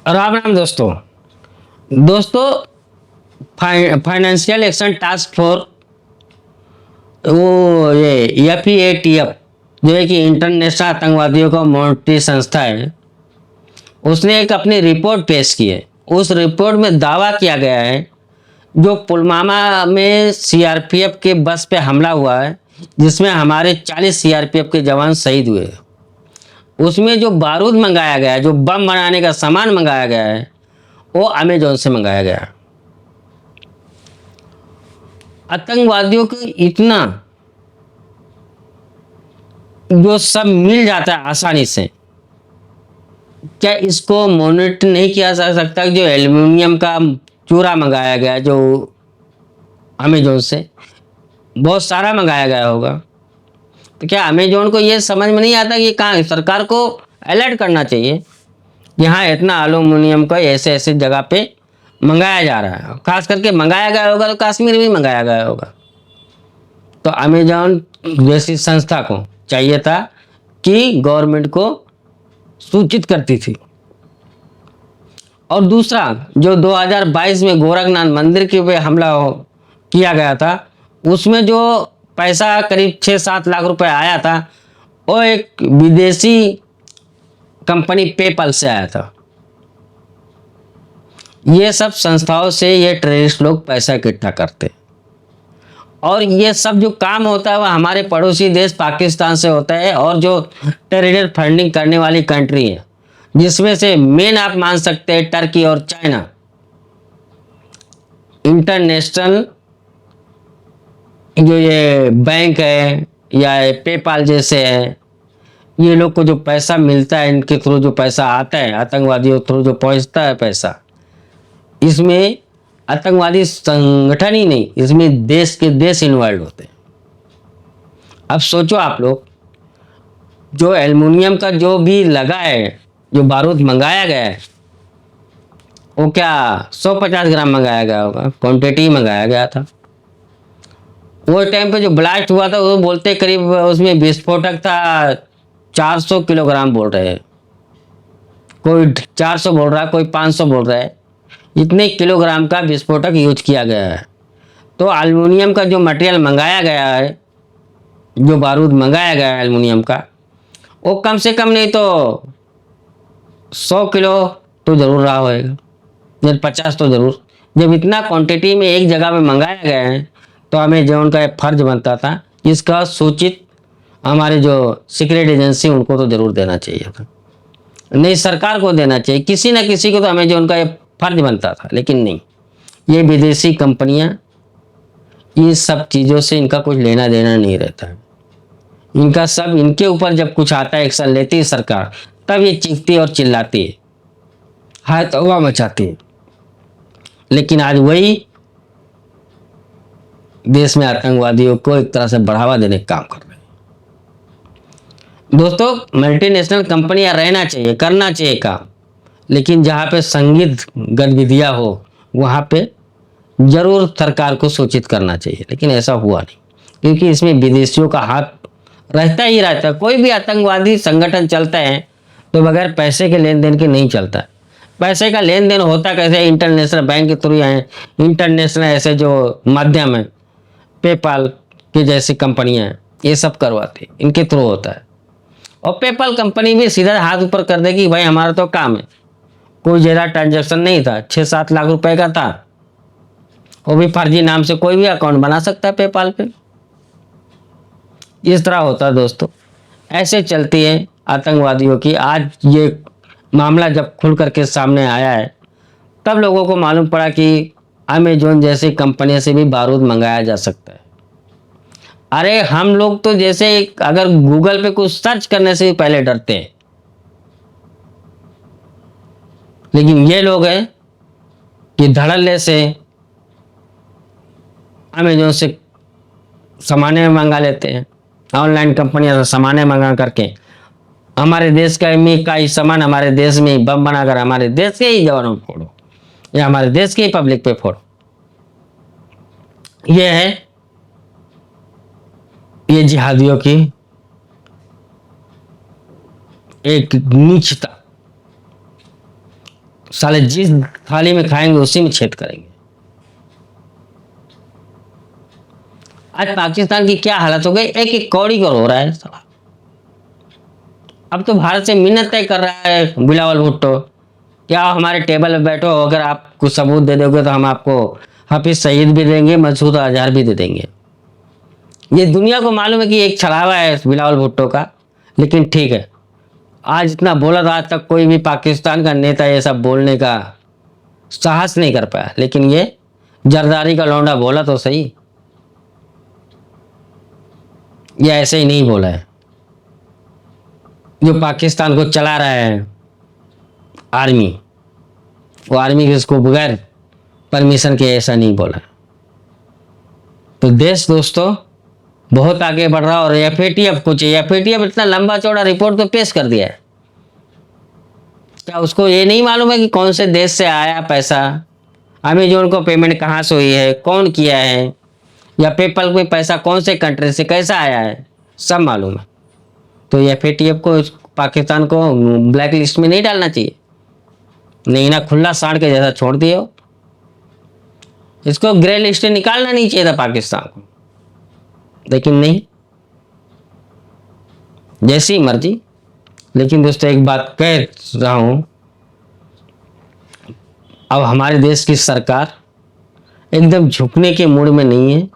राम राम दोस्तों। दोस्तों, financial action task force, वो ये FATF जो है कि इंटरनेशनल आतंकवादियों का मॉनिटरी संस्था है, उसने एक अपनी रिपोर्ट पेश की है। उस रिपोर्ट में दावा किया गया है जो पुलवामा में CRPF के बस पे हमला हुआ है, जिसमें हमारे 40 CRPF के जवान शहीद हुए, उसमें जो बारूद मंगाया गया है, जो बम बनाने का सामान मंगाया गया है, वो अमेजोन से मंगाया गया है। आतंकवादियों को इतना जो सब मिल जाता है आसानी से, क्या इसको मॉनिटर नहीं किया जा सकता? जो एल्युमिनियम का चूरा मंगाया गया जो अमेजोन से, बहुत सारा मंगाया गया होगा, तो क्या अमेजोन को ये समझ में नहीं आता कि कहाँ सरकार को अलर्ट करना चाहिए कि हाँ, इतना एल्युमिनियम का ऐसे ऐसे जगह पे मंगाया जा रहा है। खास करके मंगाया गया होगा तो कश्मीर में मंगाया गया होगा। तो अमेजोन जैसी संस्था को चाहिए था कि गवर्नमेंट को सूचित करती थी। और दूसरा, जो 2022 में गोरखनाथ मंदिर के पे हमला किया गया था, उसमें जो पैसा करीब 6-7 लाख रुपए आया था, वो एक विदेशी कंपनी पेपल से आया था। ये सब संस्थाओं से ये टेररिस्ट लोग पैसा इकट्ठा करते, और ये सब जो काम होता है वह हमारे पड़ोसी देश पाकिस्तान से होता है, और जो टेररिस्ट फंडिंग करने वाली कंट्री है, जिसमें से मेन आप मान सकते हैं टर्की और चाइना। इंटरनेशनल जो ये बैंक है या पेपाल जैसे है, ये लोग को जो पैसा मिलता है, इनके थ्रू जो पैसा आता है, आतंकवादियों थ्रू जो पहुंचता है पैसा, इसमें आतंकवादी संगठन ही नहीं, इसमें देश के देश इन्वॉल्व होते हैं। अब सोचो आप लोग, जो एल्युमिनियम का जो भी लगा है, जो बारूद मंगाया गया है, वो क्या 150 ग्राम मंगाया गया होगा, क्वांटिटी मंगाया गया था। वो टाइम पे जो ब्लास्ट हुआ था, वो बोलते करीब उसमें विस्फोटक था 400 किलोग्राम बोल रहे हैं, कोई 400 बोल रहा है, कोई 500 बोल रहा है। इतने किलोग्राम का विस्फोटक यूज किया गया है। तो एल्युमिनियम का जो मटेरियल मंगाया गया है, जो बारूद मंगाया गया है एल्युमिनियम का, वो कम से कम नहीं तो 100 किलो तो जरूर रहा होगा, या 50 तो जरूर। जब इतना क्वांटिटी में एक जगह में मंगाया गया है, तो हमें जो उनका फर्ज बनता था, इसका सूचित हमारे जो सीक्रेट एजेंसी उनको तो जरूर देना चाहिए था, नहीं सरकार को देना चाहिए, किसी ना किसी को तो हमें जो उनका ये फर्ज बनता था। लेकिन नहीं, ये विदेशी कंपनियां, इन सब चीज़ों से इनका कुछ लेना देना नहीं रहता है। इनका सब, इनके ऊपर जब कुछ आता है, एक्शन लेती है सरकार, तब ये चीखती और चिल्लाती है, हाय तौबा मचाती है। लेकिन आज वही देश में आतंकवादियों को एक तरह से बढ़ावा देने का काम कर रहे हैं। दोस्तों, मल्टीनेशनल कंपनियां रहना चाहिए, करना चाहिए काम, लेकिन जहाँ पे संदिग्ध गतिविधियां हो, वहाँ पे जरूर सरकार को सूचित करना चाहिए। लेकिन ऐसा हुआ नहीं, क्योंकि इसमें विदेशियों का हाथ रहता ही रहता है। कोई भी आतंकवादी संगठन चलता है तो बगैर पैसे के लेन देन के नहीं चलता है। पैसे का लेन देन होता कैसे? इंटरनेशनल बैंक के थ्रू है, इंटरनेशनल ऐसे जो माध्यम है, पेपाल की जैसी कंपनियां हैं, ये सब करवाती है, इनके थ्रू होता है। और पेपाल कंपनी भी सीधा हाथ ऊपर कर देगी, भाई हमारा तो काम है। कोई ज़्यादा ट्रांजेक्शन नहीं था, 6-7 लाख रुपए का था, वो भी फर्जी नाम से कोई भी अकाउंट बना सकता है पेपाल पे। इस तरह होता है दोस्तों, ऐसे चलती है आतंकवादियों की। आज ये मामला जब खुल करके सामने आया है, तब लोगों को मालूम पड़ा कि अमेजोन जैसी कंपनी से भी बारूद मंगाया जा सकता है। अरे हम लोग तो जैसे अगर गूगल पे कुछ सर्च करने से भी पहले डरते हैं, लेकिन ये लोग हैं कि धड़ल्ले से अमेजोन से सामाने मंगा लेते हैं। ऑनलाइन कंपनियां से सामाने मंगा करके हमारे देश का ही सामान हमारे देश में ही बम बनाकर हमारे देश के ही जवानों को फोड़ो, या हमारे देश के ही पब्लिक पे फोड़ो। ये है ये जिहादियों की एक नीचता। साले जिस थाली में खाएंगे उसी में छेद करेंगे। आज पाकिस्तान की क्या हालत हो गई, एक एक कौड़ी को रो रहा है साला। अब तो भारत से मिन्नत तय कर रहा है बिलावल भुट्टो, क्या हमारे टेबल पे बैठो, अगर आप कुछ सबूत दे दोगे तो हम आपको हाफिज सईद भी देंगे, मसूद अजहर भी दे देंगे। ये दुनिया को मालूम है कि एक छलावा है बिलावल भुट्टो का, लेकिन ठीक है, आज इतना बोला था, आज तक कोई भी पाकिस्तान का नेता ये सब बोलने का साहस नहीं कर पाया, लेकिन ये जरदारी का लौंडा बोला तो सही, ये ऐसे ही नहीं बोला है। जो पाकिस्तान को चला रहा है आर्मी, वो आर्मी किसको बगैर परमिशन के ऐसा नहीं बोला। तो देश दोस्तों बहुत आगे बढ़ रहा, और एफएटीएफ कुछ, एफएटीएफ इतना लंबा चौड़ा रिपोर्ट तो पेश कर दिया है, क्या उसको ये नहीं मालूम है कि कौन से देश से आया पैसा, अमेजोन को पेमेंट कहाँ से हुई है, कौन किया है, या पेपल में पैसा कौन से कंट्री से कैसा आया है, सब मालूम है। तो एफएटीएफ को पाकिस्तान को ब्लैक लिस्ट में नहीं डालना चाहिए, नहीं ना खुला सांड के जैसा छोड़ दिए हो, इसको ग्रे लिस्ट में निकालना नहीं चाहिए था पाकिस्तान को, लेकिन नहीं, जैसी मर्जी। लेकिन दोस्तों एक बात कह रहा हूं, अब हमारे देश की सरकार एकदम झुकने के मूड में नहीं है,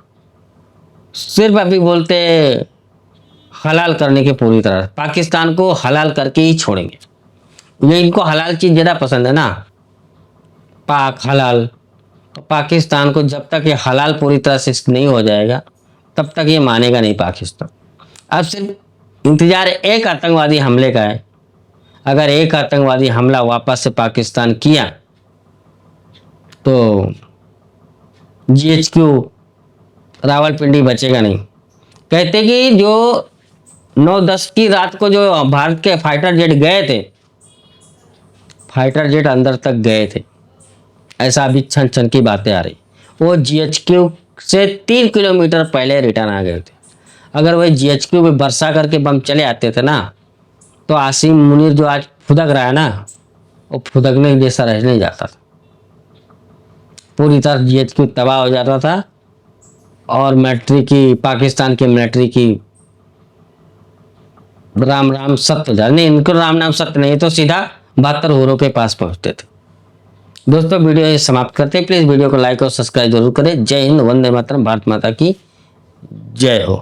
सिर्फ अभी बोलते हलाल करने के पूरी तरह, पाकिस्तान को हलाल करके ही छोड़ेंगे। ये इनको हलाल चीज ज्यादा पसंद है ना, पाक हलाल। तो पाकिस्तान को जब तक ये हलाल पूरी तरह से नहीं हो जाएगा तब तक ये मानेगा नहीं पाकिस्तान। अब सिर्फ इंतजार एक आतंकवादी हमले का है, अगर एक आतंकवादी हमला वापस से पाकिस्तान किया तो जीएचक्यू रावलपिंडी बचेगा नहीं। कहते कि जो 9-10 की रात को जो भारत के फाइटर जेट गए थे, फाइटर जेट अंदर तक गए थे, ऐसा अभी छन छन की बातें आ रही, वो जीएचक्यू से 3 किलोमीटर पहले रिटर्न आ गए थे। अगर वही जीएचक्यू में बरसा करके बम चले आते थे ना, तो आसिम मुनीर जो आज फुदक रहा है ना, वो फुदकने जैसा रह नहीं जाता था, पूरी तरह जीएचक्यू तबाह हो जाता था, और मिलिट्री की, पाकिस्तान के मिलिट्री की राम राम सत्य जा नहीं, इनको राम नाम सत्य नहीं तो सीधा 72 हुरों के पास पहुंचते थे। दोस्तों वीडियो ये समाप्त करते हैं, प्लीज वीडियो को लाइक और सब्सक्राइब जरूर करें। जय हिंद, वंदे मातरम, भारत माता की जय हो।